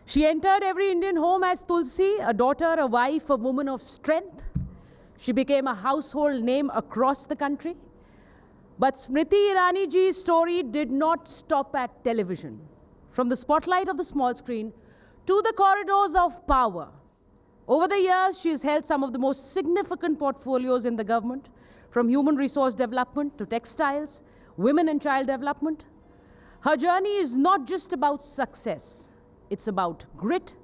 She entered every Indian home as Tulsi, a daughter, a wife, a woman of strength. She became a household name across the country. But Smriti Irani ji's story did not stop at television. From the spotlight of the small screen to the corridors of power. Over the years, she has held some of the most significant portfolios in the government, from human resource development to textiles, women and child development. Her journey is not just about success. It's about grit,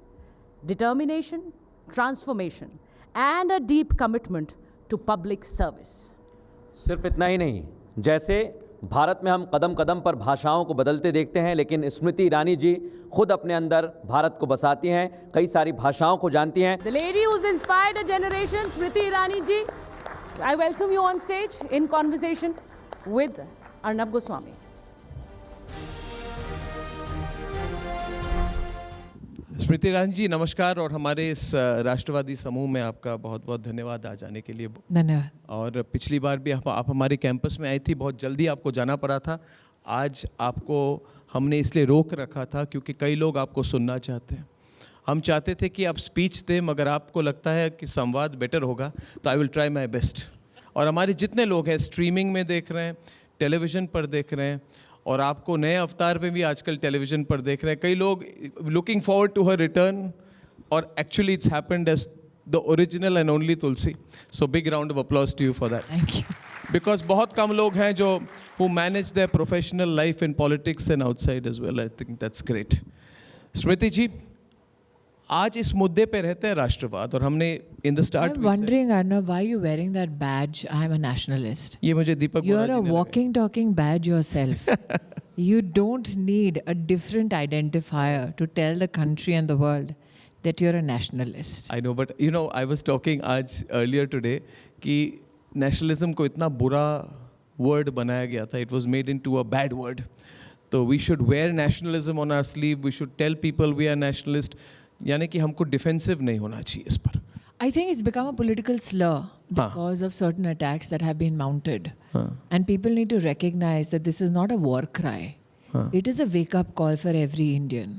determination, transformation, and a deep commitment to public service. सिर्फ इतना ही नहीं, जैसे भारत में हम कदम कदम पर भाषाओं को बदलते देखते हैं, लेकिन स्मृति ईरानी जी खुद अपने अंदर भारत को बसाती हैं, कई सारी भाषाओं को जानती हैं. The lady who's inspired a generation, Smriti Irani ji, I welcome you on stage in conversation with Arnab Goswami. Smriti Irani ji नमस्कार, और हमारे इस राष्ट्रवादी समूह में आपका बहुत बहुत धन्यवाद आ जाने के लिए. धन्यवाद. और पिछली बार भी आप हमारे कैंपस में आई थी, बहुत जल्दी आपको जाना पड़ा था. आज आपको हमने इसलिए रोक रखा था क्योंकि कई लोग आपको सुनना चाहते हैं. हम चाहते थे कि आप स्पीच दें, मगर आपको लगता है कि संवाद बेटर होगा, तो I will try my best. और हमारे जितने लोग हैं स्ट्रीमिंग में देख रहे हैं, टेलीविज़न पर देख रहे हैं, और आपको नए अवतार में भी आजकल टेलीविज़न पर देख रहे हैं, कई लोग looking forward to her return, और actually it's happened as the original and only Tulsi. So big round of applause to you for that. Thank you. Because बहुत कम लोग हैं जो who manage their professional life in politics and outside as well. I think that's great. Smriti ji, आज इस मुद्दे पे रहते हैं राष्ट्रवाद, और हमने in the start. I'm wondering, Arnab, why you wearing that badge? I'm a nationalist. ये मुझे दीपक You बोला are जी a ने लगाया. walking, talking badge yourself. You don't need a different identifier to tell the country and the world that you're a nationalist. I know, but you know, I was talking आज earlier today कि nationalism को इतना बुरा word बनाया गया था. It was made into a bad word. तो we should wear nationalism on our sleeve. We should tell people we are nationalist. यानी कि हमको डिफेंसिव नहीं होना चाहिए इस पर. I think it's become a political slur because of certain attacks that have been mounted. And people need to recognize that this is not a war cry. It is a wake-up call for every Indian.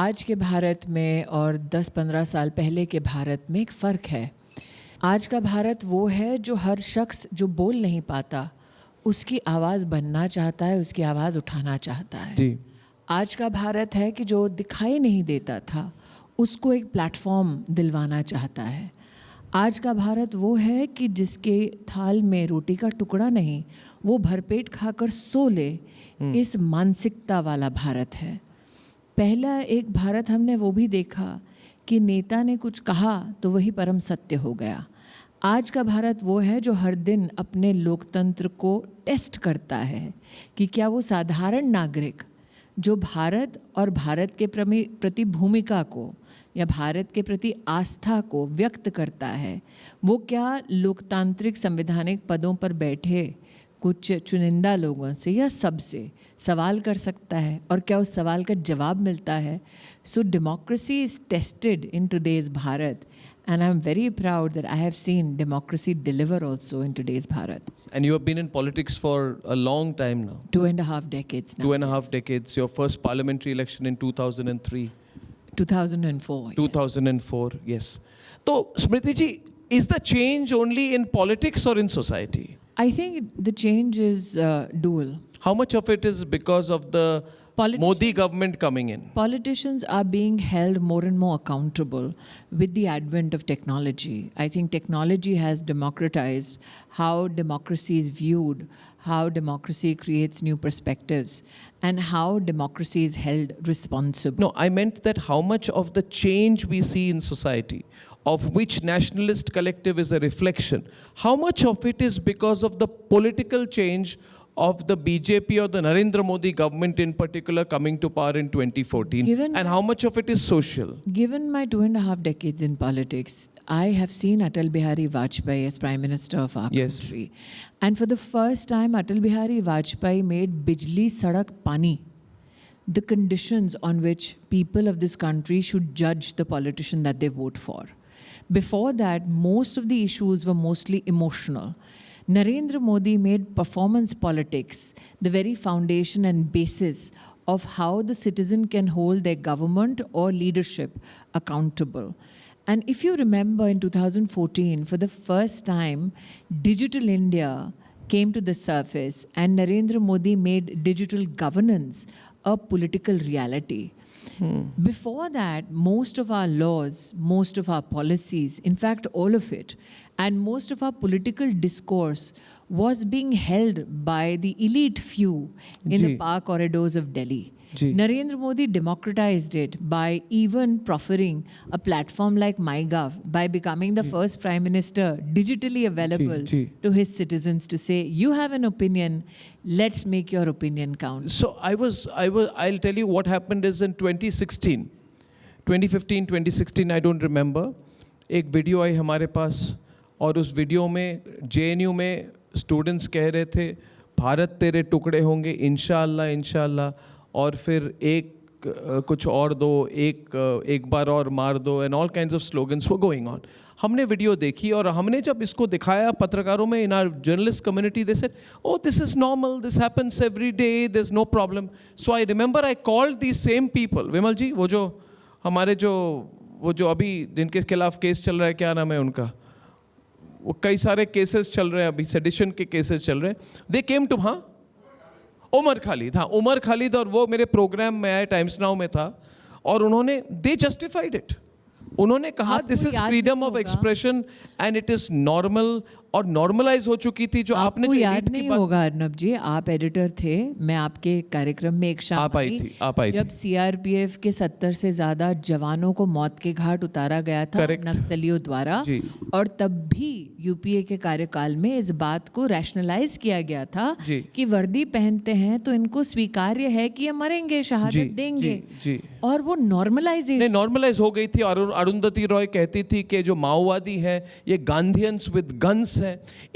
आज के भारत में और 10-15 साल पहले के भारत में एक फ़र्क है. आज का भारत वो है जो हर शख्स जो बोल नहीं पाता उसकी आवाज़ बनना चाहता है, उसकी आवाज़ उठाना चाहता है. जी. आज का भारत है कि जो दिखाई नहीं देता था उसको एक प्लेटफॉर्म दिलवाना चाहता है. आज का भारत वो है कि जिसके थाल में रोटी का टुकड़ा नहीं, वो भरपेट खाकर सो ले, इस मानसिकता वाला भारत है. पहला एक भारत हमने वो भी देखा कि नेता ने कुछ कहा तो वही परम सत्य हो गया. आज का भारत वो है जो हर दिन अपने लोकतंत्र को टेस्ट करता है कि क्या वो साधारण नागरिक जो भारत और भारत के प्रति भूमिका को या भारत के प्रति आस्था को व्यक्त करता है, वो क्या लोकतांत्रिक संवैधानिक पदों पर बैठे कुछ चुनिंदा लोगों से या सबसे सवाल कर सकता है, और क्या उस सवाल का जवाब मिलता है. So democracy is tested in today's Bharat, and I'm very proud that I have seen democracy deliver also in today's Bharat. And you have been in politics for a long time now. 2.5 decades now. 2.5 decades. Your first parliamentary election in 2003. 2004. 2004, yes. So, Smriti ji, is the change only in politics or in society? I think the change is dual. How much of it is because of the Modi government coming in? Politicians are being held more and more accountable with the advent of technology. I think technology has democratized how democracy is viewed, how democracy creates new perspectives, and how democracy is held responsible. No, I meant that how much of the change we see in society, of which nationalist collective is a reflection, how much of it is because of the political change of the BJP or the Narendra Modi government in particular coming to power in 2014, and how much of it is social? Given my 2.5 decades in politics, I have seen Atal Bihari Vajpayee as Prime Minister of our country. And for the first time, Atal Bihari Vajpayee made Bijli Sadak Pani the conditions on which people of this country should judge the politician that they vote for. Before that, most of the issues were mostly emotional. Narendra Modi made performance politics the very foundation and basis of how the citizen can hold their government or leadership accountable. And if you remember in 2014, for the first time, Digital India came to the surface and Narendra Modi made digital governance a political reality. Before that, most of our laws, most of our policies, in fact, all of it, and most of our political discourse was being held by the elite few in the power corridors of Delhi. Narendra Modi democratized it by even proffering a platform like MyGov, by becoming the first Prime Minister digitally available to his citizens to say, you have an opinion, let's make your opinion count. So I'll tell you what happened is in 2015, 2016, I don't remember, एक video आई हमारे पास और उस video में JNU में students कह रहे थे भारत तेरे टुकड़े होंगे इंशाअल्लाह इंशाअल्लाह, और फिर कुछ और दो, एक बार और मार दो, and all kinds of slogans were going on. हमने वीडियो देखी और हमने जब इसको दिखाया पत्रकारों में, in our journalist community, they said oh this is normal, this happens every day, there is no problem. So I remember I called the same people, Vimal ji, वो जो अभी जिनके खिलाफ केस चल रहा है, क्या नाम है उनका, वो कई सारे केसेस चल रहे हैं अभी, सेडिशन के केसेस चल रहे हैं. दे केम टू, हाँ, उमर खालिद, हाँ उमर खालिद, और वो मेरे प्रोग्राम में आए, टाइम्स नाउ में था, और उन्होंने दे जस्टिफाइड इट. उन्होंने कहा this is freedom of expression and it is normal, और नॉर्मलाइज हो चुकी थी. जो आपने जो याद नहीं होगा अर्नब जी, आप एडिटर थे, मैं आपके कार्यक्रम में एक शाम आप आई थी जब CRPF के 70 से ज़्यादा जवानों को मौत के घाट उतारा गया था नक्सलियों द्वारा, और तब भी UPA के कार्यकाल में इस बात को रैशनलाइज किया गया था कि वर्दी पहनते हैं तो इनको स्वीकार्य है कि ये मरेंगे, शहादत देंगे, और वो नॉर्मलाइज हो गई थी. और अरुंधति रॉय कहती थी कि जो माओवादी हैं ये गांधीयंस विद गन्स हैं.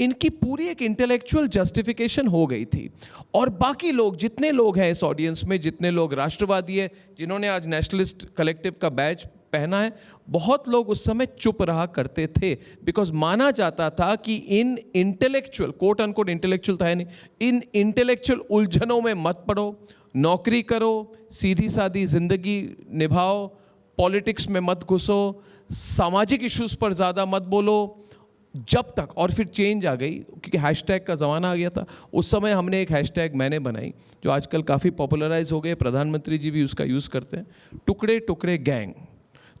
इनकी पूरी एक इंटेलेक्चुअल जस्टिफिकेशन हो गई थी. और बाकी लोग, जितने लोग हैं इस ऑडियंस में, जितने लोग राष्ट्रवादी है, जिन्होंने आज नेशनलिस्ट कलेक्टिव का बैज पहना है, बहुत लोग उस समय चुप रहा करते थे, बिकॉज माना जाता था कि इन इंटेलेक्चुअल, कोट अनकोट इंटेलेक्चुअल था नहीं, इन इंटेलेक्चुअल उलझनों में मत पड़ो, नौकरी करो, सीधी सादी जिंदगी निभाओ, पॉलिटिक्स में मत घुसो, सामाजिक इश्यूज पर ज़्यादा मत बोलो, जब तक. और फिर चेंज आ गई, क्योंकि हैशटैग का ज़माना आ गया था. उस समय हमने एक हैशटैग मैंने बनाई जो आजकल काफ़ी पॉपुलराइज हो गए, प्रधानमंत्री जी भी उसका यूज़ करते हैं, टुकड़े टुकड़े गैंग.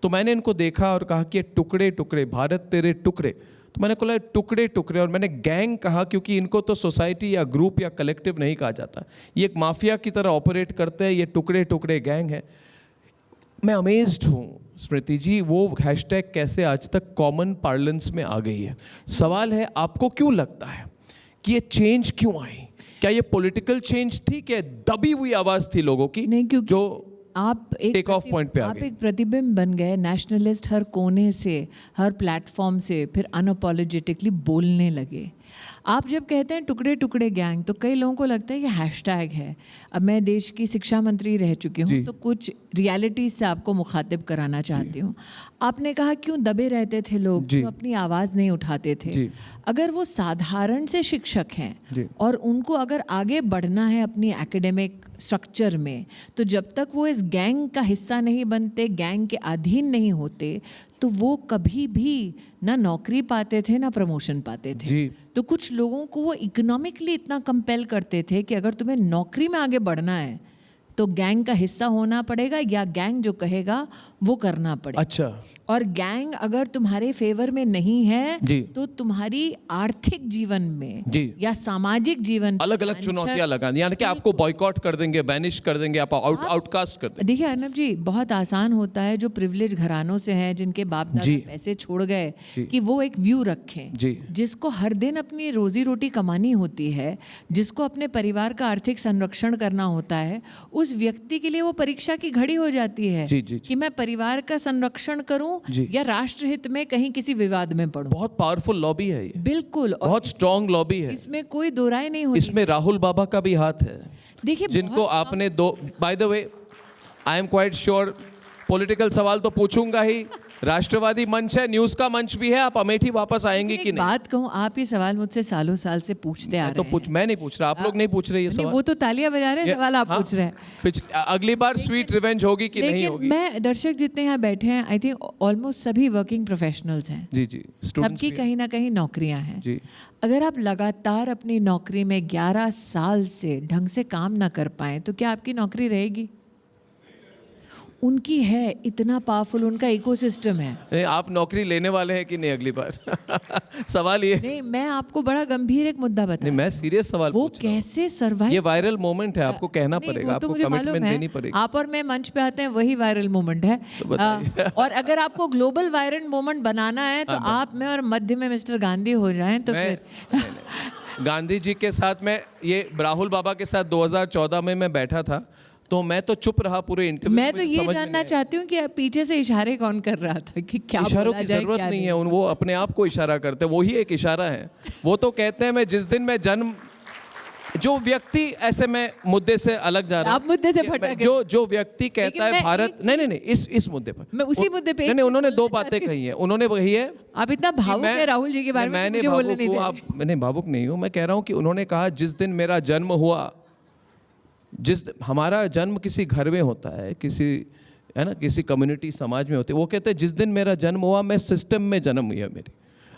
तो मैंने इनको देखा और कहा कि टुकड़े टुकड़े, भारत तेरे टुकड़े. तो मैंने बोला टुकड़े टुकड़े, और मैंने गैंग कहा क्योंकि इनको तो सोसाइटी या ग्रुप या कलेक्टिव नहीं कहा जाता, ये एक माफिया की तरह ऑपरेट करते हैं, ये टुकड़े टुकड़े गैंग है. मैं अमेज्ड हूँ स्मृति जी, वो हैशटैग कैसे आज तक कॉमन पार्लेंस में आ गई है. सवाल है, आपको क्यों लगता है कि ये चेंज क्यों आई? क्या ये पॉलिटिकल चेंज थी, क्या दबी हुई आवाज़ थी लोगों की? नहीं, क्योंकि जो आप टेक ऑफ पॉइंट पे आ गए, आप एक प्रतिबिंब बन गए. नेशनलिस्ट हर कोने से, हर प्लेटफॉर्म से फिर अनअपोलोजेटिकली बोलने लगे. आप जब कहते हैं टुकड़े टुकड़े गैंग, तो कई लोगों को लगता है कि हैशटैग है. अब मैं देश की शिक्षा मंत्री रह चुकी हूँ, तो कुछ रियलिटी से आपको मुखातिब कराना चाहती हूँ. आपने कहा क्यों दबे रहते थे लोग, क्यों अपनी आवाज़ नहीं उठाते थे. अगर वो साधारण से शिक्षक हैं और उनको अगर आगे बढ़ना है अपनी एकेडमिक स्ट्रक्चर में, तो जब तक वो इस गैंग का हिस्सा नहीं बनते, गैंग के अधीन नहीं होते, तो वो कभी भी ना नौकरी पाते थे ना प्रमोशन पाते थे. तो कुछ लोगों को वो इकोनॉमिकली इतना कंपेल करते थे कि अगर तुम्हें नौकरी में आगे बढ़ना है तो गैंग का हिस्सा होना पड़ेगा, या गैंग जो कहेगा वो करना पड़ेगा. अच्छा. और गैंग अगर तुम्हारे फेवर में नहीं है तो तुम्हारी आर्थिक जीवन में या सामाजिक जीवन अलग अलग चुनौतियां लगा, यानी कि आपको बॉयकॉट कर देंगे, बैनिश कर देंगे, आप आउटकास्ट कर देंगे. देखिए अर्नब जी, बहुत आसान होता है जो प्रिविलेज घरानों से हैं, जिनके बाप दादा पैसे छोड़ गए, कि वो एक व्यू रखें. जिसको हर दिन अपनी रोजी रोटी कमानी होती है, जिसको अपने परिवार का आर्थिक संरक्षण करना होता है, उस व्यक्ति के लिए वो परीक्षा की घड़ी हो जाती है कि मैं परिवार का संरक्षण करूं या राष्ट्रहित में कहीं किसी विवाद में पड़ूं. बहुत पावरफुल लॉबी है ये, बिल्कुल, बहुत स्ट्रॉन्ग लॉबी है, इसमें कोई दो राय नहीं होती. इसमें राहुल बाबा का भी हाथ है. देखिए, जिनको आपने by the way, I am quite sure political सवाल तो पूछूंगा ही। राष्ट्रवादी मंच है, न्यूज़ का मंच भी है, आप अमेठी वापस आएंगे कि एक नहीं? बात कहूँ, आप ये सवाल मुझसे सालों साल से पूछते आ रहे हैं। मैं नहीं पूछ रहा, आप लोग नहीं पूछ रहे ये नहीं, सवाल। वो तो तालियां बजा रहे हैं, सवाल आप पूछ रहे हैं। अगली बार स्वीट रिवेंज होगी कि नहीं लेकिन होगी? मैं, दर्शक जितने यहाँ बैठे हैं, आई थिंक ऑलमोस्ट सभी वर्किंग प्रोफेशनल्स हैं। जी जी, स्टूडेंट्स सबकी भी कहीं ना कहीं नौकरियां हैं। जी। अगर आप लगातार अपनी नौकरी में 11 साल से ढंग से काम ना कर पाए तो क्या आपकी नौकरी रहेगी? उनकी है, इतना पावरफुल उनका इकोसिस्टम है। नहीं, आप नौकरी लेने वाले हैं कि नहीं अगली बार? सवाल ये। नहीं, मैं आपको बड़ा गंभीर एक मुद्दा बता, नहीं, मैं सीरियस सवाल वो पूछ रहा हूं। कैसे सर्वाइव। ये वायरल मोमेंट है, आपको कहना नहीं, पड़ेगा, वो तो आपको मुझे मालूम कमिटमेंट देनी है। पड़ेगी। आप और मैं मंच पे आते हैं, वही वायरल मोमेंट है। बताइए। और अगर आपको ग्लोबल वायरल मोमेंट बनाना है तो आप में और मध्य में मिस्टर गांधी हो जाएं तो मैं फिर गांधी जी के साथ में, ये राहुल बाबा के साथ 2014 में मैं बैठा था, तो मैं तो चुप रहा पूरे इंटरव्यू। मैं तो ये जानना चाहती हूँ कि पीछे से इशारे कौन कर रहा था कि क्या इशारों बोला की जाए, जरूरत क्या नहीं है, वो अपने आप को इशारा करते हैं, वही एक इशारा है। वो तो कहते हैं मैं जिस दिन मैं जन्म, जो व्यक्ति ऐसे में मुद्दे से अलग जा रहा हूं, आप मुद्दे से भटक गए। जो व्यक्ति कहता लेकिन है मैं भारत, नहीं इस मुद्दे पर मैं उसी मुद्दे पे नहीं, उन्होंने दो बातें कही है। उन्होंने वही है, आप इतना भावुक है राहुल जी के बारे में, मुझे बोलने नहीं दे। मैंने भावुक नहीं हूँ, मैं कह रहा हूँ कि उन्होंने कहा जिस दिन मेरा जन्म हुआ, हमारा जन्म किसी घर में होता है, किसी, है ना, किसी कम्युनिटी समाज में होती है। वो कहते हैं जिस दिन मेरा जन्म हुआ, मैं सिस्टम में जन्म हुई है मेरी,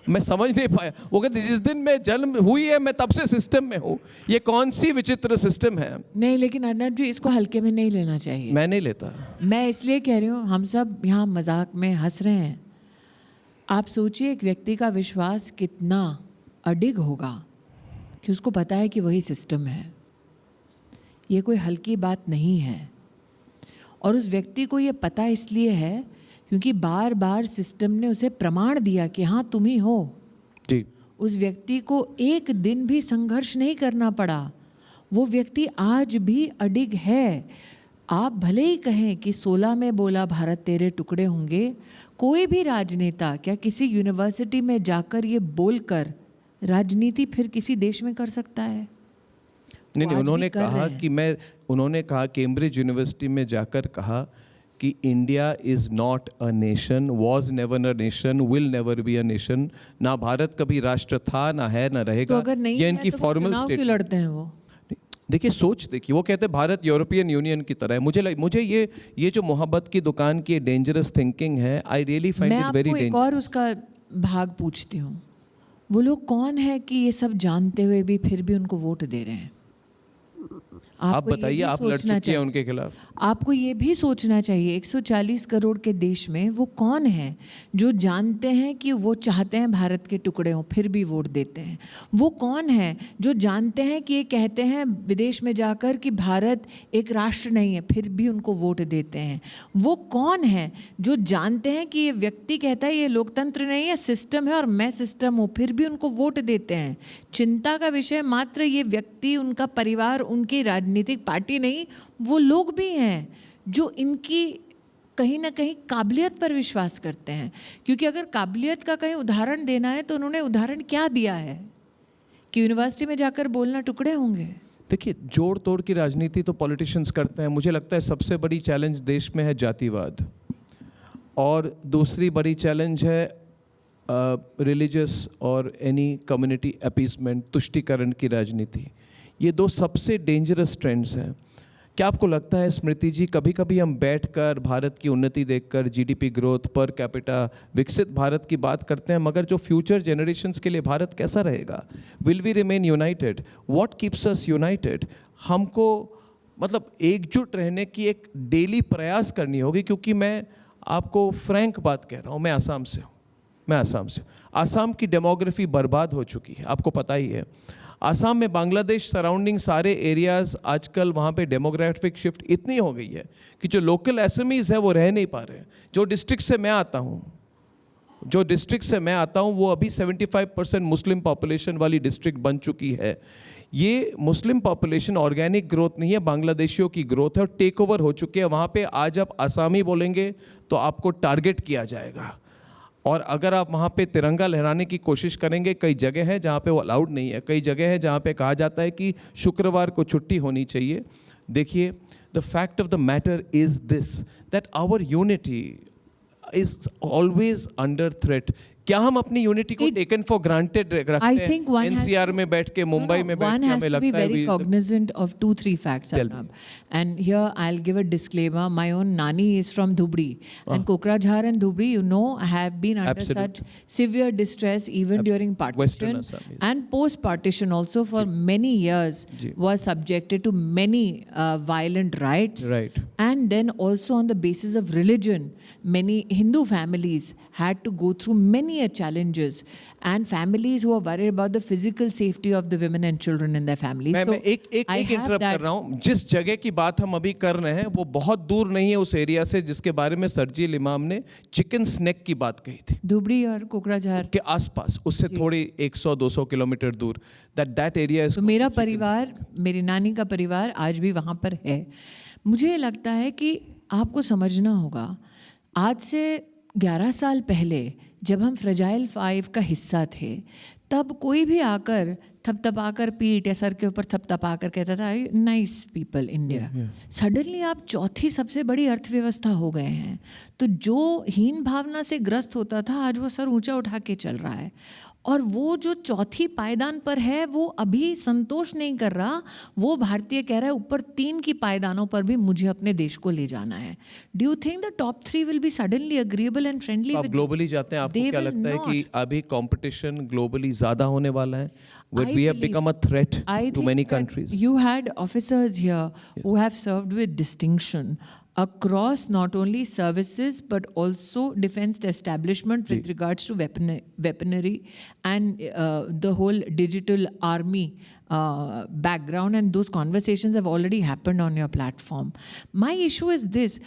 मैं समझ नहीं पाया। वो कहते जिस दिन मैं जन्म हुई है, मैं तब से सिस्टम में हूँ। ये कौन सी विचित्र सिस्टम है? नहीं, लेकिन अर्नब जी, इसको हल्के में नहीं लेना चाहिए। मैं नहीं लेता। मैं इसलिए कह रही हूँ, हम सब यहाँ मजाक में हंस रहे हैं। आप सोचिए एक व्यक्ति का विश्वास कितना अडिग होगा कि उसको पता है कि वही सिस्टम है। ये कोई हल्की बात नहीं है। और उस व्यक्ति को ये पता इसलिए है क्योंकि बार बार सिस्टम ने उसे प्रमाण दिया कि हाँ तुम ही हो। जी। उस व्यक्ति को एक दिन भी संघर्ष नहीं करना पड़ा। वो व्यक्ति आज भी अडिग है। आप भले ही कहें कि 16 में बोला भारत तेरे टुकड़े होंगे, कोई भी राजनेता क्या किसी यूनिवर्सिटी में जाकर ये बोलकर राजनीति फिर किसी देश में कर सकता है? नहीं, उन्होंने कहा कैम्ब्रिज यूनिवर्सिटी में जाकर कहा कि India is not a nation, was never a nation, will never be a nation. ना भारत कभी राष्ट्र था, ना है, ना रहेगा। तो अगर नहीं ये है इनकी तो फॉर्मल चुनाव क्यों स्टेटमेंट। लड़ते हैं वो? देखिए, सोच देखिए, वो कहते हैं भारत यूरोपियन यूनियन की तरह है। मुझे ये जो मोहब्बत की दुकान की डेंजरस थिंकिंग है, I really find it very मैं आपको एक डेंजरस। और उसका भाग पूछती हूँ, वो लोग कौन है कि ये सब जानते हुए भी फिर भी उनको वोट दे रहे हैं? आप आपको ये बताइए, भी आप लड़ सोचना चुकी हैं चाहिए। उनके खिलाफ। आपको ये भी सोचना चाहिए 140 करोड़ के देश में वो कौन है जो जानते हैं कि वो चाहते हैं भारत के टुकड़े हों फिर भी वोट देते हैं? वो कौन है जो जानते हैं कि ये कहते हैं विदेश में जाकर कि भारत एक राष्ट्र नहीं है फिर भी उनको वोट देते हैं? वो कौन है जो जानते हैं कि ये व्यक्ति कहता है ये लोकतंत्र नहीं है, सिस्टम है और मैं सिस्टम हूँ, फिर भी उनको वोट देते हैं? चिंता का विषय मात्र ये व्यक्ति, उनका परिवार, उनकी राजनीतिक पार्टी नहीं, वो लोग भी हैं जो इनकी कहीं ना कहीं काबिलियत पर विश्वास करते हैं। क्योंकि अगर काबिलियत का कहीं उदाहरण देना है तो उन्होंने उदाहरण क्या दिया है कि यूनिवर्सिटी में जाकर बोलना टुकड़े होंगे? देखिए, जोड़ तोड़ की राजनीति तो पॉलिटिशियंस करते हैं। मुझे लगता है सबसे बड़ी चैलेंज देश में है जातिवाद, और दूसरी बड़ी चैलेंज है रिलीजियस और एनी कम्युनिटी अपीसमेंट, तुष्टिकरण की राजनीति। ये दो सबसे डेंजरस ट्रेंड्स हैं। क्या आपको लगता है स्मृति जी, कभी कभी हम बैठकर भारत की उन्नति देखकर, जीडीपी ग्रोथ, पर कैपिटा, विकसित भारत की बात करते हैं, मगर जो फ्यूचर जनरेशन्स के लिए भारत कैसा रहेगा? Will we remain united? What keeps us united? हमको मतलब एकजुट रहने की एक डेली प्रयास करनी होगी। क्योंकि मैं आपको फ्रैंक बात कह रहा हूँ, मैं आसाम से हूँ। आसाम की डेमोग्राफी बर्बाद हो चुकी है, आपको पता ही है। आसाम में बांग्लादेश सराउंडिंग सारे एरियाज़, आजकल वहाँ पे डेमोग्राफिक शिफ्ट इतनी हो गई है कि जो लोकल एसएमईज़ है वो रह नहीं पा रहे हैं। जो डिस्ट्रिक्ट से मैं आता हूँ वो अभी 75% मुस्लिम पॉपुलेशन वाली डिस्ट्रिक्ट बन चुकी है। ये मुस्लिम पॉपुलेशन ऑर्गेनिक ग्रोथ नहीं है, बांग्लादेशियों की ग्रोथ है, और टेक ओवर हो चुके हैं वहाँ पे। आज आप आसामी बोलेंगे तो आपको टारगेट किया जाएगा, और अगर आप वहाँ पे तिरंगा लहराने की कोशिश करेंगे, कई जगह है जहाँ पे वो अलाउड नहीं है, कई जगह है जहाँ पे कहा जाता है कि शुक्रवार को छुट्टी होनी चाहिए। देखिए, The fact of the matter is this, that our unity is always under threat. क्या हम अपनी यूनिटी को टेकन फॉर ग्रांटेड रखते think हैं? one has एनसीआर to- में बैठ के, मुंबई में बैठ One के has हमें to be लगता है very cognizant of 2-3 facts. Tell Arnab. And here I'll give a disclaimer. My own nani is from Dhubri, and Kokrajhar and Dhubri, have been under Absolutely. such severe distress even during Western partition Assam, yes. and post-partition also for many years. Ji. Was subjected to many violent riots. Right. And then also on the basis of religion, many Hindu families had to go through many challenges, and families who are worried about the physical safety of the women and children in their families. मैं एक I have interrupt that- कर रहा हूँ. जिस जगह की बात हम अभी कर रहे हैं वो बहुत दूर नहीं है उस एरिया से जिसके बारे में सरजील इमाम ने चिकन स्नैक की बात कही थी, धुबरी और कोकराझार. के आसपास, उससे थोड़ी 100-200 किलोमीटर दूर. दैट एरिया इज तो मेरा परिवार, मेरी नानी का परिवार आज भी वहाँ पर है. मुझे लगता है कि आपको समझना होगा, आज से 11 साल पहले जब हम फ्रेजाइल 5 का हिस्सा थे, तब कोई भी आकर थपथपाकर पीठ या सर के ऊपर थपथपाकर कहता था नाइस पीपल इंडिया. सडनली आप चौथी सबसे बड़ी अर्थव्यवस्था हो गए हैं, तो जो हीन भावना से ग्रस्त होता था आज वो सर ऊंचा उठा के चल रहा है. और वो जो चौथी पायदान पर है वो अभी संतोष नहीं कर रहा, वो भारतीय कह रहा है ऊपर 3 की पायदानों पर भी मुझे अपने देश को ले जाना है. Do you think the top 3 will be suddenly agreeable and friendly? आप ग्लोबली जाते हैं, आपको They क्या will लगता है कि not. अभी कंपटीशन ग्लोबली ज्यादा होने वाला है? Would I we have believe- become a threat I to think many that countries? You had officers here who have served with distinction across not only services but also defense establishment with regards to weaponry and the whole digital army background, and those conversations have already happened on your platform. My issue is this.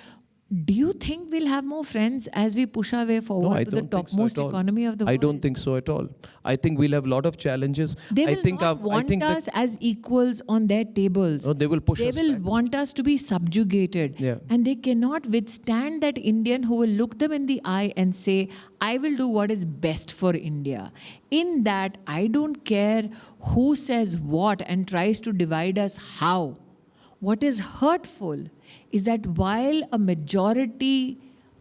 Do you think we'll have more friends as we push our way forward No, I to the don't think so topmost at all. economy of the I world? don't think so at all. I think we'll have a lot of challenges. They I will think not want I think us as equals on their tables. no, they will push They us will back. want us to be subjugated. Yeah. And they cannot withstand that Indian who will look them in the eye and say, I will do what is best for India. In that, I don't care who says what and tries to divide us how. What is hurtful is that while a majority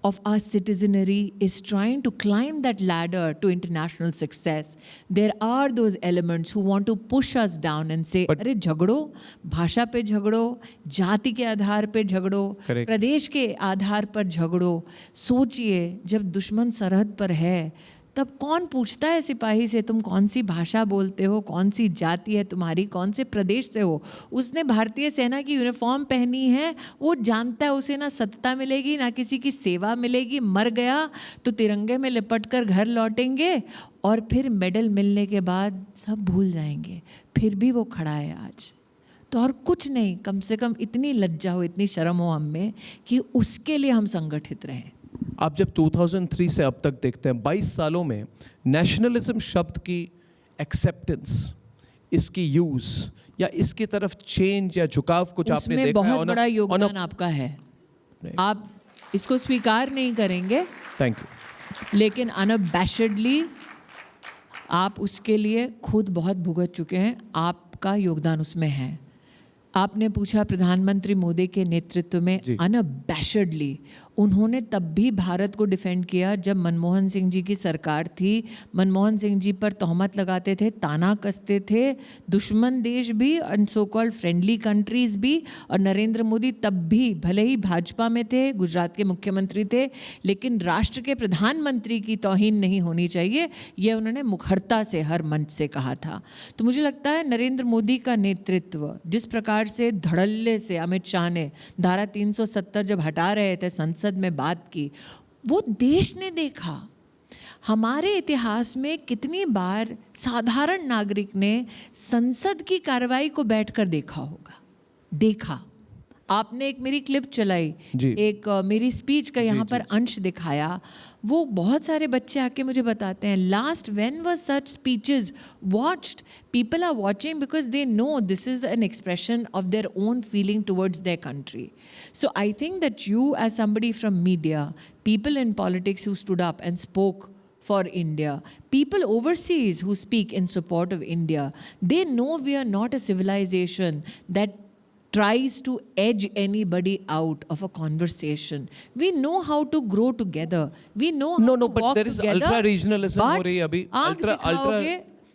of our citizenry is trying to climb that ladder to international success, there are those elements who want to push us down and say, अरे झगड़ो, भाषा पे झगड़ो, जाति के आधार पे झगड़ो, Correct. प्रदेश के आधार पर झगड़ो. सोचिए, जब दुश्मन सरहद पर है तब कौन पूछता है सिपाही से तुम कौन सी भाषा बोलते हो, कौन सी जाति है तुम्हारी, कौन से प्रदेश से हो? उसने भारतीय सेना की यूनिफॉर्म पहनी है, वो जानता है उसे ना सत्ता मिलेगी ना किसी की सेवा मिलेगी, मर गया तो तिरंगे में लिपट कर घर लौटेंगे और फिर मेडल मिलने के बाद सब भूल जाएंगे. फिर भी वो खड़ा है आज. तो और कुछ नहीं, कम से कम इतनी लज्जा हो, इतनी शर्म हो हम में कि उसके लिए हम संगठित रहें. आप जब 2003 से अब तक देखते हैं, 22 सालों में नेशनलिज्म शब्द की एक्सेप्टेंस, इसकी यूज या इसकी तरफ चेंज या झुकाव कुछ आपने उसमें देखा है? बहुत बड़ा योगदान आपका है. आप इसको स्वीकार नहीं करेंगे, थैंक यू. लेकिन अनअबैशेडली आप उसके लिए खुद बहुत भुगत चुके हैं. आपका योगदान उसमें है. आपने पूछा प्रधानमंत्री मोदी के नेतृत्व में अनअबैशेडली उन्होंने तब भी भारत को डिफेंड किया जब मनमोहन सिंह जी की सरकार थी. मनमोहन सिंह जी पर तोहमत लगाते थे, ताना कसते थे दुश्मन देश भी और सो कॉल्ड फ्रेंडली कंट्रीज भी. और नरेंद्र मोदी तब भी भले ही भाजपा में थे, गुजरात के मुख्यमंत्री थे, लेकिन राष्ट्र के प्रधानमंत्री की तौहीन नहीं होनी चाहिए, ये उन्होंने मुखरता से हर मंच से कहा था. तो मुझे लगता है नरेंद्र मोदी का नेतृत्व, जिस प्रकार से धड़ल्ले से अमित शाह ने धारा 370 जब हटा रहे थे संसद में बात की, वो देश ने देखा. हमारे इतिहास में कितनी बार साधारण नागरिक ने संसद की कार्रवाई को बैठकर देखा होगा. देखा. आपने एक मेरी क्लिप चलाई, एक मेरी स्पीच का यहाँ पर अंश दिखाया. वो बहुत सारे बच्चे आके मुझे बताते हैं, last when was such speeches watched? People are watching because they know this is an expression of their own feeling towards their country. So I think that you as somebody from media, people in politics who stood up and spoke for India, people overseas who speak in support of India, they know we are not a civilization that tries to edge anybody out of a conversation. We know how to grow together. We know how No, to but walk there is together. ultra regionalism but हो रही है अभी.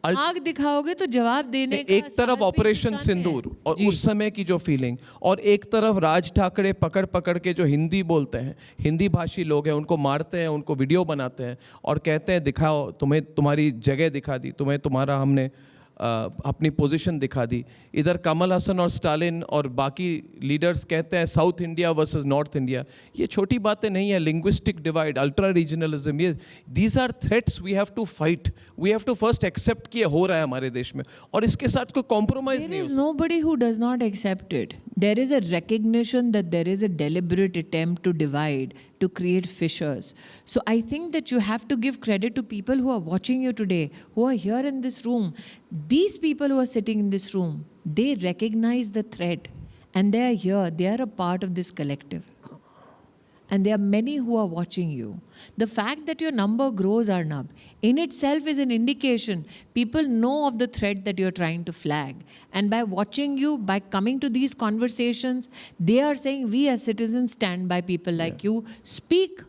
आग दिखाओगे तो जवाब देने का एक तरफ साहस भी ऑपरेशन इंसान में सिंदूर है। और जी। उस समय की जो फीलिंग, और एक तरफ राज ठाकरे पकड़ पकड़ के जो हिंदी बोलते हैं, हिंदी भाषी लोग हैं, उनको मारते हैं, उनको वीडियो बनाते हैं और कहते हैं दिखाओ, तुम्हें तुम्हारी जगह दिखा दी, तुम्हें तुम्हारा हमने अपनी पोजीशन दिखा दी। इधर कमल हसन और स्टालिन और बाकी लीडर्स कहते हैं south India versus north India. ये छोटी बातें नहीं है। लिंग्विस्टिक डिवाइड, अल्ट्रा रीजनलिज्म, ये these are threats we have to fight. We have to first accept कि ये हो रहा है हमारे देश में, और इसके साथ कोई कॉम्प्रोमाइज There नहीं is हो। nobody who does not accept it. There is a recognition that there is a deliberate attempt to divide, to create fissures. So I think that you have to give credit to people who are watching you today, who are here in this room. These people who are sitting in this room, they recognize the threat and they are here. They are a part of this collective. And there are many who are watching you. The fact that your number grows, Arnab, in itself is an indication. People know of the threat that you're trying to flag. And by watching you, by coming to these conversations, they are saying, we as citizens stand by people like you. Speak.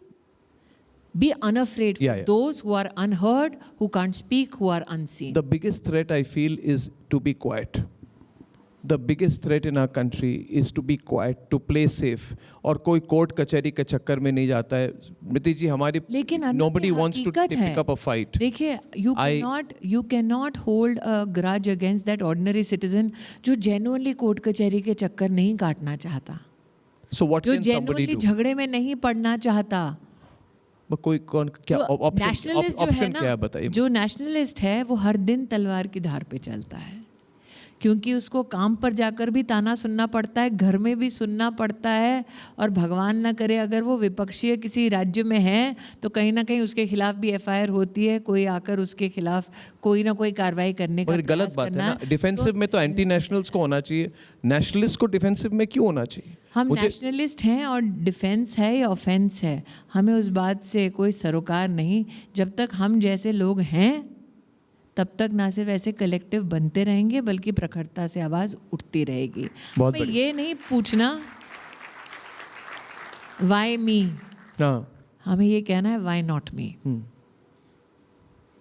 Be unafraid for those who are unheard, who can't speak, who are unseen. The biggest threat I feel is to be quiet. The biggest threat in our country is to be quiet, to play safe. और कोई court कचहरी के चक्कर में नहीं जाता है। स्मृति जी, हमारी लेकिन nobody wants to pick up a fight. देखिए, you cannot hold a grudge against that ordinary citizen जो genuinely कोर्ट कचहरी के चक्कर नहीं काटना चाहता, So what जो can somebody genuinely do? झगड़े में नहीं पड़ना चाहता। कोई कौन, क्या नेशनलिस्ट जो है ऑप्शन ना, क्या है बताइए। जो नेशनलिस्ट है वो हर दिन तलवार की धार पे चलता है, क्योंकि उसको काम पर जाकर भी ताना सुनना पड़ता है, घर में भी सुनना पड़ता है, और भगवान ना करे अगर वो विपक्षीय किसी राज्य में है तो कहीं ना कहीं उसके खिलाफ भी एफआईआर होती है, कोई आकर उसके खिलाफ कोई ना कोई कार्रवाई करने का गलत प्रयास बात है करना ना। डिफेंसिव में तो एंटी नेशनल्स को होना चाहिए, नेशनलिस्ट को डिफेंसिव में क्यों होना चाहिए? हम नेशनलिस्ट हैं और डिफेंस है या ऑफेंस है, हमें उस बात से कोई सरोकार नहीं। जब तक हम जैसे लोग हैं तब तक ना सिर्फ ऐसे कलेक्टिव बनते रहेंगे बल्कि प्रखरता से आवाज़ उठती रहेगी। हमें ये नहीं पूछना वाई मी, हमें ये कहना है वाई नॉट मी,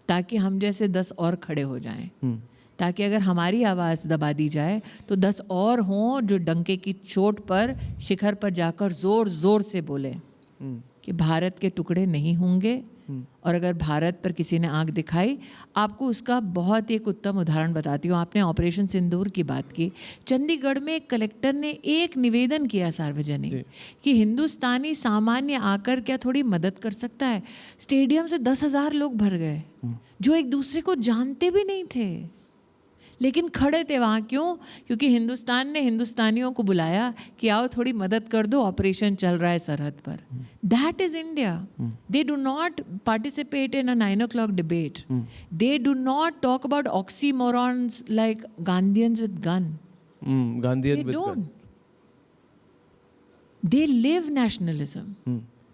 ताकि हम जैसे 10 और खड़े हो जाएं, ताकि अगर हमारी आवाज़ दबा दी जाए तो 10 और हों जो डंके की चोट पर शिखर पर जाकर ज़ोर ज़ोर से बोले कि भारत के टुकड़े नहीं होंगे। और अगर भारत पर किसी ने आंख दिखाई, आपको उसका बहुत एक उत्तम उदाहरण बताती हूँ। आपने ऑपरेशन सिंदूर की बात की। चंडीगढ़ में एक कलेक्टर ने एक निवेदन किया सार्वजनिक कि हिंदुस्तानी सामान्य आकर क्या थोड़ी मदद कर सकता है। स्टेडियम से 10,000 लोग भर गए जो एक दूसरे को जानते भी नहीं थे, लेकिन खड़े थे वहाँ। क्यों? क्योंकि हिंदुस्तान ने हिंदुस्तानियों को बुलाया कि आओ थोड़ी मदद कर दो, ऑपरेशन चल रहा है सरहद पर। That is India. They do not participate in a 9 o'clock debate. They do not talk about oxymorons like Gandhians with gun. Gandhian with gun. They live nationalism.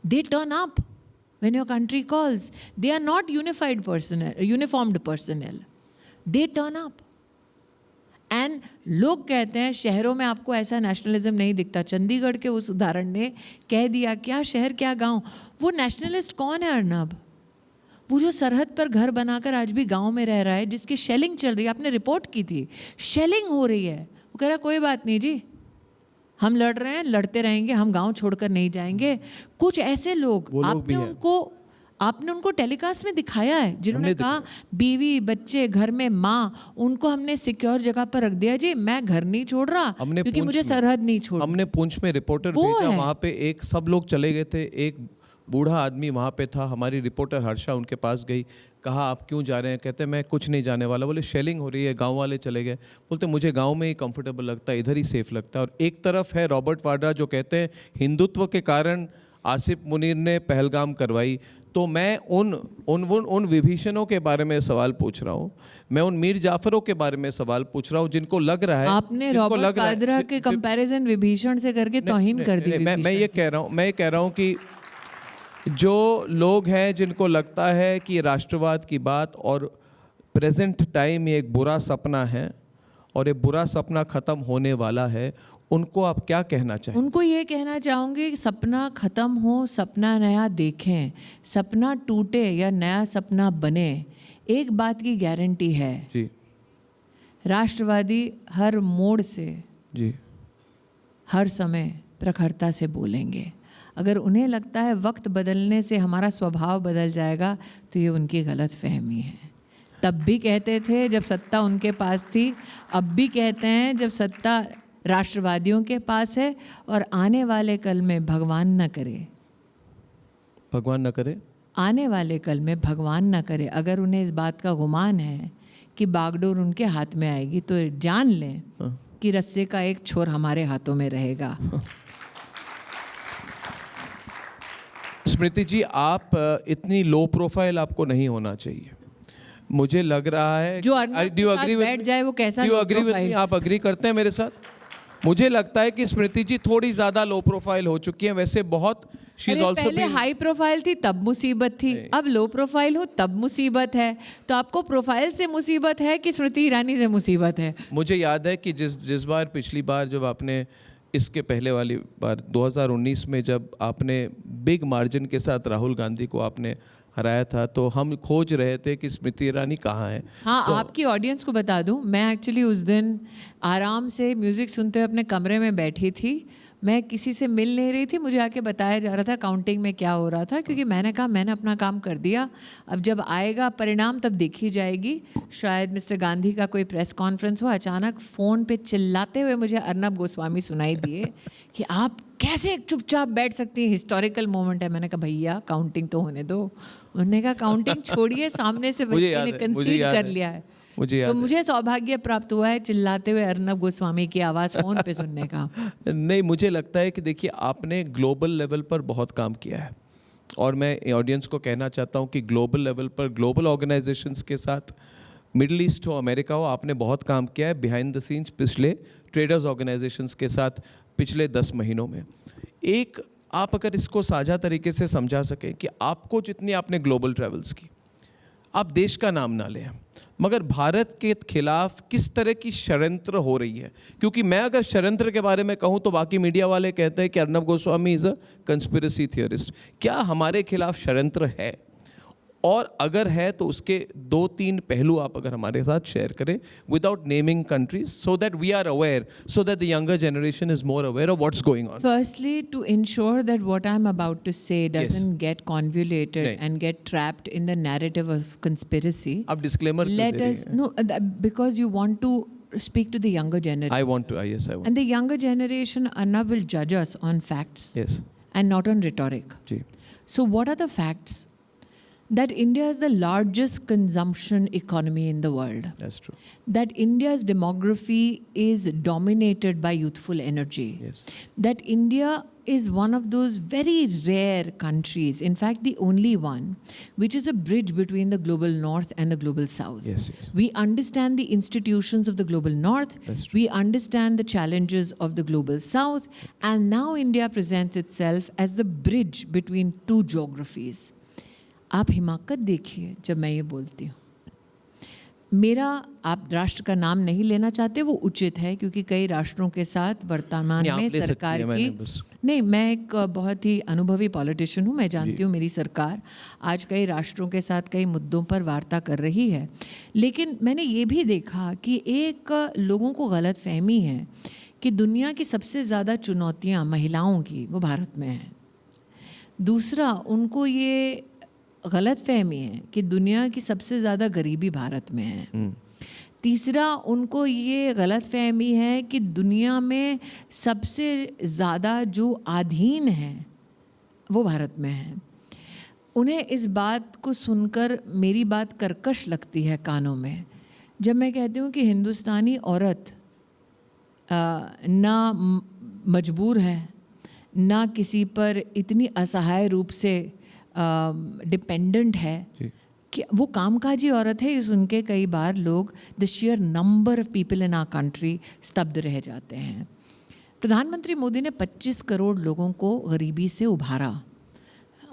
They turn up when your country calls. They are not uniformed personnel. They turn up. And लोग कहते हैं शहरों में आपको ऐसा nationalism नहीं दिखता। चंडीगढ़ के उस उदाहरण ने कह दिया क्या शहर क्या गांव। वो नेशनलिस्ट कौन है अर्नब? वो जो सरहद पर घर बनाकर आज भी गांव में रह रहा है, जिसकी शेलिंग चल रही है। आपने रिपोर्ट की थी, शेलिंग हो रही है। वो कह रहा कोई बात नहीं जी, हम लड़ रहे हैं, लड़ते रहेंगे, हम गांव छोड़कर नहीं जाएंगे। कुछ ऐसे लोग आपने उनको टेलीकास्ट में दिखाया है जिन्होंने कहा बीवी बच्चे घर में माँ, उनको हमने सिक्योर जगह पर रख दिया जी, मैं घर नहीं छोड़ रहा क्योंकि मुझे सरहद नहीं छोड़। हमने पुंछ में रिपोर्टर भेजा, वहाँ पे एक सब लोग चले गए थे, एक बूढ़ा आदमी वहाँ पे था। हमारी रिपोर्टर हर्षा उनके पास गई, कहा आप क्यों जा रहे हैं? कहते मैं कुछ नहीं जाने वाला। बोले शेलिंग हो रही है, गांव वाले चले गए। बोलते मुझे गांव में ही कंफर्टेबल लगता है, इधर ही सेफ लगता है। और एक तरफ है रॉबर्ट वाड्रा जो कहते हैं हिंदुत्व के कारण आसिफ मुनीर ने पहलगाम करवाई। तो मैं उन विभीषणों के बारे में सवाल पूछ रहा हूँ, मैं उन मीर जाफरों के बारे में सवाल पूछ रहा हूँ जिनको लग रहा है आपने रॉबर्ट वाड्रा के कंपैरिजन विभीषण से करके तौहीन कर दी। मैं ये कह रहा हूँ कि जो लोग हैं जिनको लगता है कि राष्ट्रवाद की बात और प्रेजेंट टाइम ये एक बुरा सपना है और ये बुरा सपना ख़त्म होने वाला है, उनको आप क्या कहना चाहें? उनको ये कहना चाहूँगी कि सपना ख़त्म हो, सपना नया देखें, सपना टूटे या नया सपना बने, एक बात की गारंटी है, जी राष्ट्रवादी हर मोड़ से जी हर समय प्रखरता से बोलेंगे। अगर उन्हें लगता है वक्त बदलने से हमारा स्वभाव बदल जाएगा तो ये उनकी गलत फहमी है। तब भी कहते थे जब सत्ता उनके पास थी, अब भी कहते हैं जब सत्ता राष्ट्रवादियों के पास है, और आने वाले कल में भगवान न करे, भगवान न करे, आने वाले कल में भगवान न करे, अगर उन्हें इस बात का गुमान है कि बागडोर उनके हाथ में आएगी तो जान लें कि रस्से का एक छोर हमारे हाथों में रहेगा। स्मृति जी, आप इतनी लो प्रोफाइल आपको नहीं होना चाहिए। मुझे लग रहा है जो अर्नब के साथ बैठ जाए वो कैसा low profile? आप अग्री करते हैं मेरे साथ? मुझे लगता है कि स्मृति जी थोड़ी ज़्यादा लो प्रोफाइल हो चुकी हैं। वैसे बहुत अरे पहले हाई प्रोफाइल थी तब मुसीबत थी, अब लो प्रोफाइल हो तब मुसीबत है। तो आपको प्रोफाइल से मुसीबत है कि स्मृति ईरानी से मुसीबत है? मुझे याद है कि जिस बार पिछली बार जब आपने, इसके पहले वाली बार 2019 में जब आपने बिग मार्जिन के साथ राहुल गांधी को आपने हराया था, तो हम खोज रहे थे कि स्मृति ईरानी कहाँ है। हाँ, तो आपकी ऑडियंस को बता दूं, मैं एक्चुअली उस दिन आराम से म्यूज़िक सुनते हुए अपने कमरे में बैठी थी। मैं किसी से मिल नहीं रही थी, मुझे आके बताया जा रहा था काउंटिंग में क्या हो रहा था, क्योंकि मैंने कहा मैंने अपना काम कर दिया, अब जब आएगा परिणाम तब देखी जाएगी। शायद मिस्टर गांधी का कोई प्रेस कॉन्फ्रेंस हो, अचानक फ़ोन पे चिल्लाते हुए मुझे अर्नब गोस्वामी सुनाई दिए कि आप कैसे चुपचाप बैठ सकती हैं, हिस्टोरिकल मोमेंट है। मैंने कहा भैया काउंटिंग तो होने दो। उन्होंने कहा काउंटिंग छोड़िए, सामने से व्यक्ति ने कंसीड कर लिया है। तो मुझे सौभाग्य प्राप्त हुआ है चिल्लाते हुए अर्नब गोस्वामी की आवाज़ फ़ोन पे सुनने का। नहीं, मुझे लगता है कि देखिए आपने ग्लोबल लेवल पर बहुत काम किया है, और मैं ऑडियंस को कहना चाहता हूँ कि ग्लोबल लेवल पर ग्लोबल ऑर्गेनाइजेशंस के साथ, मिडिल ईस्ट हो, अमेरिका हो, आपने बहुत काम किया है बिहाइंड द सीन्स पिछले ट्रेडर्स ऑर्गेनाइजेशंस के साथ पिछले 10 महीनों में। एक आप अगर इसको साझा तरीके से समझा सकें कि आपको जितनी आपने ग्लोबल ट्रैवल्स की, आप देश का नाम ना लें, मगर भारत के खिलाफ किस तरह की षड्यंत्र हो रही है। क्योंकि मैं अगर षड्यंत्र के बारे में कहूँ तो बाकी मीडिया वाले कहते हैं कि Arnab Goswami is a conspiracy theorist. क्या हमारे खिलाफ षड्यंत्र है, और अगर है तो उसके 2-3 पहलू आप अगर हमारे साथ शेयर करें without naming countries, so that we are aware, so that the younger generation is more aware of what's going on. Firstly, to ensure that what I'm about to say doesn't get convoluted Right. and get trapped in the narrative of conspiracy, आप disclaimer let us because you want to speak to the younger generation. I want to, yes I want, And the younger generation, Arnab, will judge us on facts yes and not on rhetoric. जी, So, what are the facts? That India is the largest consumption economy in the world. That's true, That India's demography is dominated by youthful energy. Yes. That India is one of those very rare countries, in fact, the only one, which is a bridge between the global north and the global south. Yes, yes. We understand the institutions of the global north, That's true. we understand the challenges of the global south, and now India presents itself as the bridge between two geographies. आप हिमाकत देखिए जब मैं ये बोलती हूँ। मेरा, आप राष्ट्र का नाम नहीं लेना चाहते वो उचित है, क्योंकि कई राष्ट्रों के साथ वर्तमान नहीं, आप में ले सकती सरकार हैं, की मैंने बस- नहीं, मैं एक बहुत ही अनुभवी पॉलिटिशियन हूँ। मैं जानती हूँ मेरी सरकार आज कई राष्ट्रों के साथ कई मुद्दों पर वार्ता कर रही है, लेकिन मैंने ये भी देखा कि एक लोगों को गलत फहमी है कि दुनिया की सबसे ज़्यादा चुनौतियाँ महिलाओं की वो भारत में हैं। दूसरा, उनको ये गलत फहमी है कि दुनिया की सबसे ज़्यादा गरीबी भारत में है। तीसरा, उनको ये गलत फहमी है कि दुनिया में सबसे ज़्यादा जो अधीन हैं वो भारत में है। उन्हें इस बात को सुनकर मेरी बात कर्कश लगती है कानों में, जब मैं कहती हूँ कि हिंदुस्तानी औरत ना मजबूर है, ना किसी पर इतनी असहाय रूप से डिपेंडेंट है कि वो कामकाजी औरत है। सुन के कई बार लोग, the share number of people in our country, स्तब्ध रह जाते हैं। प्रधानमंत्री मोदी ने 25 करोड़ लोगों को गरीबी से उभारा।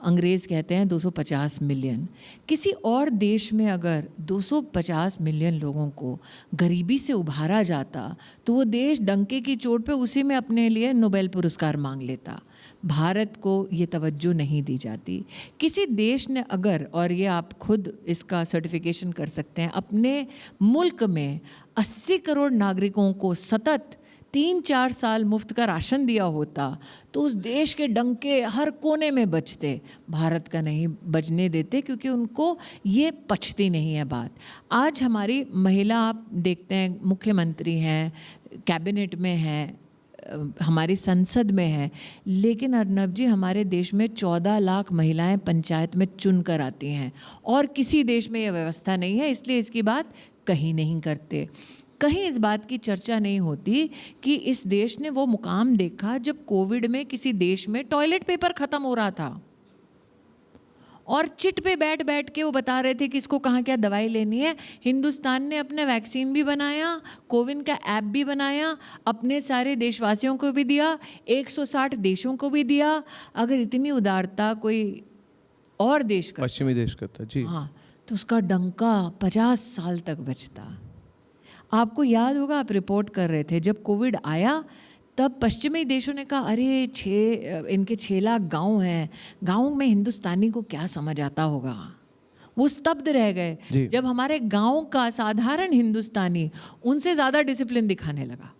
अंग्रेज़ कहते हैं 250 मिलियन। किसी और देश में अगर 250 मिलियन लोगों को गरीबी से उभारा जाता तो वो देश डंके की चोट पे उसी में अपने लिए नोबेल पुरस्कार मांग लेता। भारत को ये तवज्जो नहीं दी जाती। किसी देश ने अगर, और ये आप खुद इसका सर्टिफिकेशन कर सकते हैं, अपने मुल्क में 80 करोड़ नागरिकों को सतत 3-4 साल मुफ्त का राशन दिया होता तो उस देश के डंके हर कोने में बजते। भारत का नहीं बजने देते क्योंकि उनको ये पचती नहीं है बात। आज हमारी महिला, आप देखते हैं, मुख्यमंत्री हैं, कैबिनेट में हैं, हमारी संसद में है, लेकिन अर्नब जी हमारे देश में 14 लाख महिलाएं पंचायत में चुन कर आती हैं और किसी देश में यह व्यवस्था नहीं है, इसलिए इसकी बात कहीं नहीं करते। कहीं इस बात की चर्चा नहीं होती कि इस देश ने वो मुकाम देखा जब कोविड में किसी देश में टॉयलेट पेपर ख़त्म हो रहा था और चिट पे बैठ बैठ के वो बता रहे थे कि इसको कहाँ क्या दवाई लेनी है। हिंदुस्तान ने अपना वैक्सीन भी बनाया, कोविन का ऐप भी बनाया, अपने सारे देशवासियों को भी दिया, 160 देशों को भी दिया। अगर इतनी उदारता कोई और देश करता, पश्चिमी देश करता जी, हाँ, तो उसका डंका 50 साल तक बचता। आपको याद होगा, आप रिपोर्ट कर रहे थे जब कोविड आया तब पश्चिमी देशों ने कहा अरे इनके 6 लाख गांव हैं, गांव में हिंदुस्तानी को क्या समझ आता होगा। वो स्तब्ध रह गए जब हमारे गांव का साधारण हिंदुस्तानी उनसे ज़्यादा डिसिप्लिन दिखाने लगा।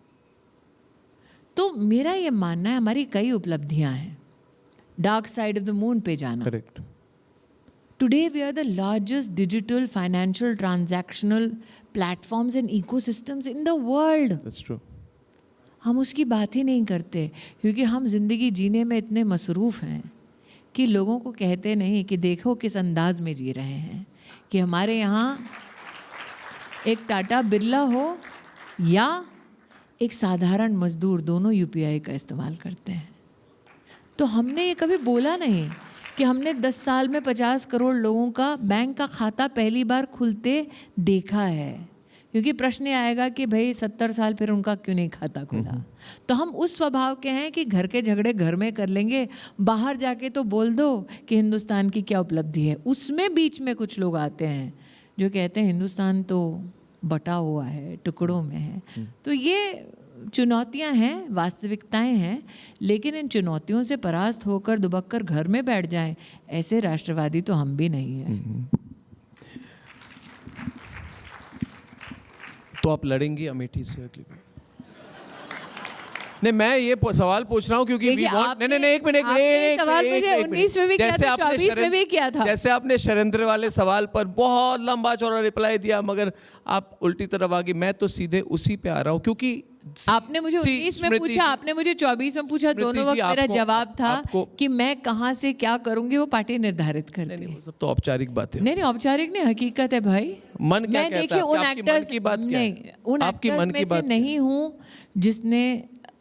तो मेरा ये मानना है हमारी कई उपलब्धियां हैं। Dark side of the moon पे जाना, correct. Today we are the largest digital financial transactional platforms and ecosystems in the world. That's true. हम उसकी बात ही नहीं करते क्योंकि हम ज़िंदगी जीने में इतने मसरूफ़ हैं कि लोगों को कहते नहीं कि देखो किस अंदाज में जी रहे हैं। कि हमारे यहाँ एक टाटा बिरला हो या एक साधारण मजदूर, दोनों UPI का इस्तेमाल करते हैं। तो हमने ये कभी बोला नहीं कि हमने 10 साल में 50 करोड़ लोगों का बैंक का खाता पहली बार खुलते देखा है। क्योंकि प्रश्न आएगा कि भाई 70 साल फिर उनका क्यों नहीं खाता खुला। तो हम उस स्वभाव के हैं कि घर के झगड़े घर में कर लेंगे, बाहर जाके तो बोल दो कि हिंदुस्तान की क्या उपलब्धि है। उसमें बीच में कुछ लोग आते हैं जो कहते हैं हिंदुस्तान तो बटा हुआ है, टुकड़ों में है। तो ये चुनौतियां हैं, वास्तविकताएं हैं, लेकिन इन चुनौतियों से परास्त होकर दुबक कर घर में बैठ जाएं, ऐसे राष्ट्रवादी तो हम भी नहीं हैं। तो आप लड़ेंगी अमेठी से अगली बार? नहीं, मैं ये सवाल पूछ रहा हूँ क्योंकि एक मिनट सवाल मुझे 19 में भी किया था, 24 में भी किया था। जैसे आपने षड्यंत्र वाले सवाल पर बहुत लंबा चौड़ा रिप्लाई दिया, मगर आप उल्टी तरफ आ गई। मैं तो सीधे उसी पे आ रहा हूँ क्योंकि आपने मुझे 19 में पूछा, आपने मुझे 24 में पूछा, दोनों वक्त मेरा जवाब था कि मैं कहाँ से क्या करूंगी वो पार्टी निर्धारित करती है। नहीं, वो सब तो औपचारिक बात है। नहीं, औपचारिक नहीं, हकीकत है भाई। मन क्या कहता है? उन एक्टर्स में से नहीं हूँ जिसने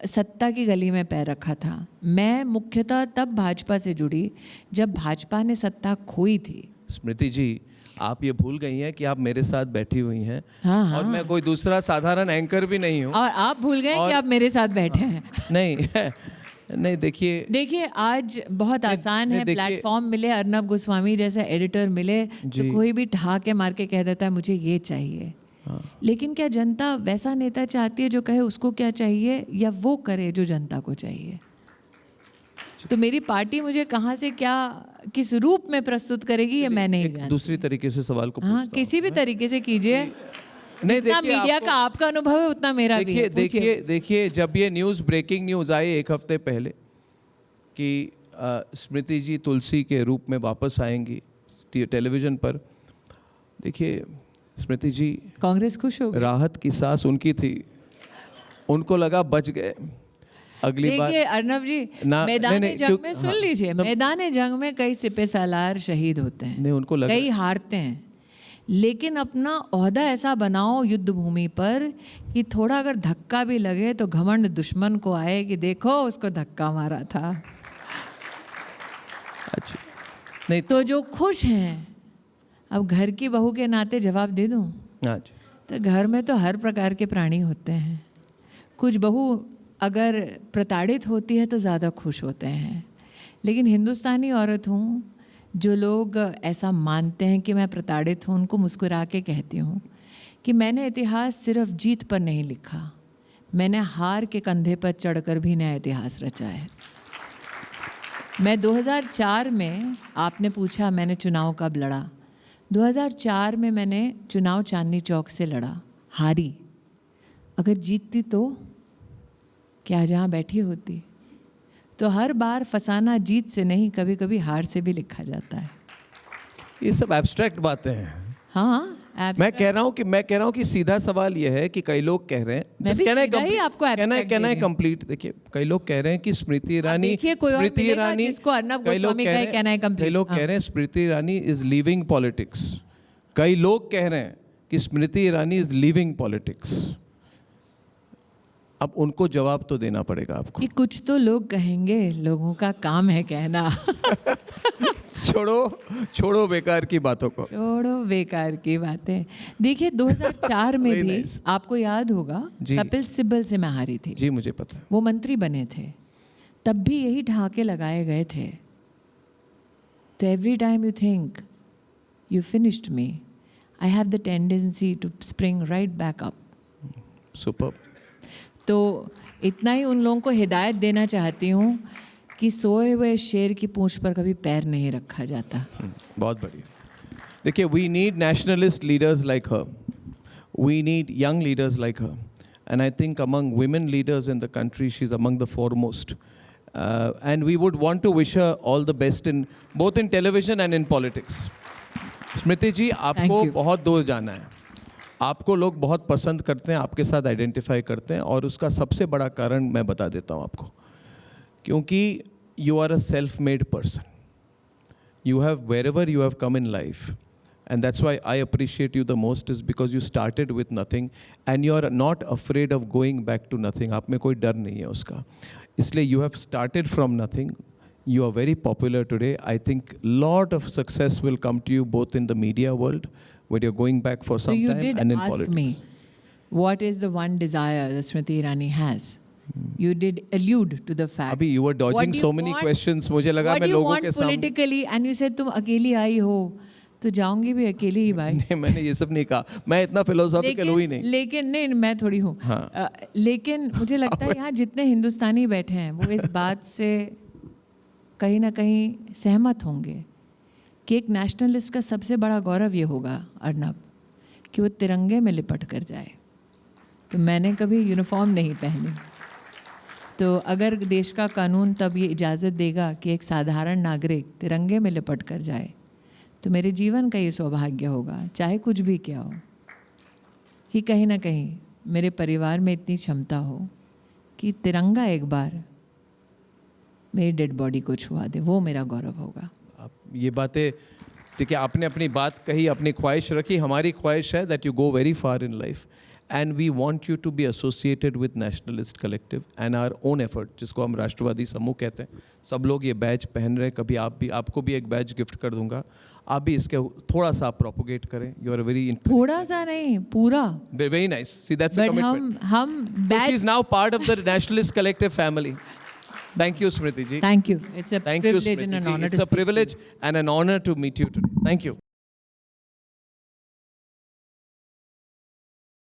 सत्ता की गली में पैर रखा था। मैं मुख्यतः तब भाजपा से जुड़ी जब भाजपा ने सत्ता खोई थी। स्मृति जी, आप ये भूल गई हैं कि आप मेरे साथ बैठी हुई हैं। हाँ, और मैं कोई दूसरा साधारण एंकर भी नहीं हूँ। और आप भूल गए कि आप मेरे साथ बैठे हैं। नहीं, देखिए आज बहुत आसान है, प्लेटफॉर्म मिले, अर्नब गोस्वामी जैसा एडिटर मिले तो कोई भी ठहाके मार के कह देता है मुझे ये चाहिए। लेकिन क्या जनता वैसा नेता चाहती है जो कहे उसको क्या चाहिए, या वो करे जो जनता को चाहिए? तो मेरी पार्टी मुझे कहाँ से क्या किस रूप में प्रस्तुत करेगी ये मैं नहीं जानती। दूसरी तरीके से सवाल को हाँ, किसी भी तरीके से कीजिए। नहीं, जितना मीडिया का आपका अनुभव है उतना मेरा भी है। देखिए जब ये न्यूज़, ब्रेकिंग न्यूज़ आई 1 हफ्ते पहले कि स्मृति जी तुलसी के रूप में वापस आएंगी टेलीविज़न पर, देखिए स्मृति जी, कांग्रेस खुश हो गई। राहत की सांस उनकी थी, उनको लगा बच गए। अगली बार देखिए अर्नब जी, मैदान जंग में सुन लीजिए, मैदान जंग में कई सिपह सालार शहीद होते हैं, नहीं उनको लगा, कई हारते हैं, लेकिन अपना ओहदा ऐसा बनाओ युद्ध भूमि पर कि थोड़ा अगर धक्का भी लगे तो घमंड दुश्मन को आए कि देखो उसको धक्का मारा था। अच्छा, नहीं तो जो खुश हैं, अब घर की बहू के नाते जवाब दे दूं, तो घर में तो हर प्रकार के प्राणी होते हैं। कुछ बहू अगर प्रताड़ित होती है तो ज़्यादा खुश होते हैं, लेकिन हिंदुस्तानी औरत हूँ, जो लोग ऐसा मानते हैं कि मैं प्रताड़ित हूँ, उनको मुस्कुरा के कहती हूँ कि मैंने इतिहास सिर्फ जीत पर नहीं लिखा, मैंने हार के कंधे पर चढ़कर भी नया इतिहास रचा है। मैं 2004 में, आपने पूछा मैंने चुनाव कब लड़ा, 2004 में मैंने चुनाव चांदनी चौक से लड़ा, हारी। अगर जीतती तो क्या जहाँ बैठी होती। तो हर बार फसाना जीत से नहीं, कभी कभी हार से भी लिखा जाता है। ये सब एब्स्ट्रैक्ट बातें हैं। हाँ, मैं कह रहा हूँ कि सीधा सवाल ये है कि कई लोग कह रहे हैं, मैं भी सीधा ही आपको abstract कहना है दे रही हूँ। कंप्लीट। देखिए, कई लोग कह रहे हैं कि स्मृति ईरानी, देखिए, कोई और मिलेगा जिसको अर्नब गोस्वामी का ही कहना है complete। कई लोग कह रहे हैं Smriti Irani is leaving politics. कई लोग कह रहे हैं कि Smriti Irani is leaving politics. अब उनको जवाब तो देना पड़ेगा आपको। कि कुछ तो लोग कहेंगे, लोगों का काम है कहना। छोड़ो बेकार की बातों को। छोड़ो बेकार की बातें। देखिए 2004 में Very भी nice। आपको याद होगा, जी। कपिल सिब्बल से मैं हारी थी। जी मुझे पता है। वो मंत्री बने थे, तब भी यही ढाके लगाए गए थे। तो every time you think you finished me, I have the tendency to spring right back up. Super. तो इतना ही उन लोगों को हिदायत देना चाहती हूँ कि सोए हुए शेर की पूंछ पर कभी पैर नहीं रखा जाता। बहुत बढ़िया। देखिए, we need nationalist leaders like her, we need young leaders like her, and I think among women leaders in the country she is among the foremost, and we would want to wish her all the best in both in television and in politics. स्मृति जी, आपको you। बहुत दूर जाना है। आपको लोग बहुत पसंद करते हैं, आपके साथ आइडेंटिफाई करते हैं, और उसका सबसे बड़ा कारण मैं बता देता हूँ आपको। क्योंकि you are a self-made person. You have, wherever you have come in life, and that's why I appreciate you the most, is because you started with nothing and you are not afraid of going back to nothing. आप में कोई डर नहीं है उसका, इसलिए you have started from nothing. You are very popular today. I think lot of success will come to you both in the media world, where you're going back for So some you time, did and in ask politics. me, what is the one desire that Smriti Irani has? You did allude to the fact. अभी you were What dodging do you so many want- questions. मुझे लगा What मैं do you लोगों want के सामने politically? And you said तुम अकेली आई हो, तो जाऊंगी भी अकेली ही भाई। नहीं, मैंने ये सब नहीं कहा। मैं इतना फिलोसॉफिकल हुई नहीं। लेकिन नहीं, मैं थोड़ी हूँ। हाँ। लेकिन मुझे लगता है यहाँ जितने हिंदुस्तानी बैठे हैं वो इस बात से कहीं ना कहीं सहमत होंगे कि एक नेशनलिस्ट का सबसे बड़ा गौरव ये होगा अर्नब, कि वो तिरंगे में लिपट कर जाए। तो मैंने कभी यूनिफॉर्म नहीं पहनी, तो अगर देश का कानून तब ये इजाज़त देगा कि एक साधारण नागरिक तिरंगे में लिपट कर जाए, तो मेरे जीवन का ये सौभाग्य होगा, चाहे कुछ भी क्या हो, कि कहीं ना कहीं मेरे परिवार में इतनी क्षमता हो कि तिरंगा एक बार मेरी डेड बॉडी को छुआ दे। वो मेरा गौरव होगा। आप ये बातें, देखिए, आपने अपनी बात कही, अपनी ख्वाहिश रखी। हमारी ख्वाहिश है that you go very far in life, and we want you to be associated with nationalist collective and our own effort, जिसको हम राष्ट्रवादी समूह कहते हैं। सब लोग ये बैज पहन रहे हैं, कभी आपको भी एक बैज गिफ्ट कर दूंगा। आप भी इसके थोड़ा सा प्रोपोगेट करें। यू आर वेरी थोड़ा सा नहीं, पूरा। Very nice. See that's a but commitment. हम So she is now part of the nationalist collective family. Thank you, Smriti ji. Thank you. It's a Thank you, privilege and Smriti an ji. honor It's to a speak to you. privilege and an honor to meet you today. Thank you.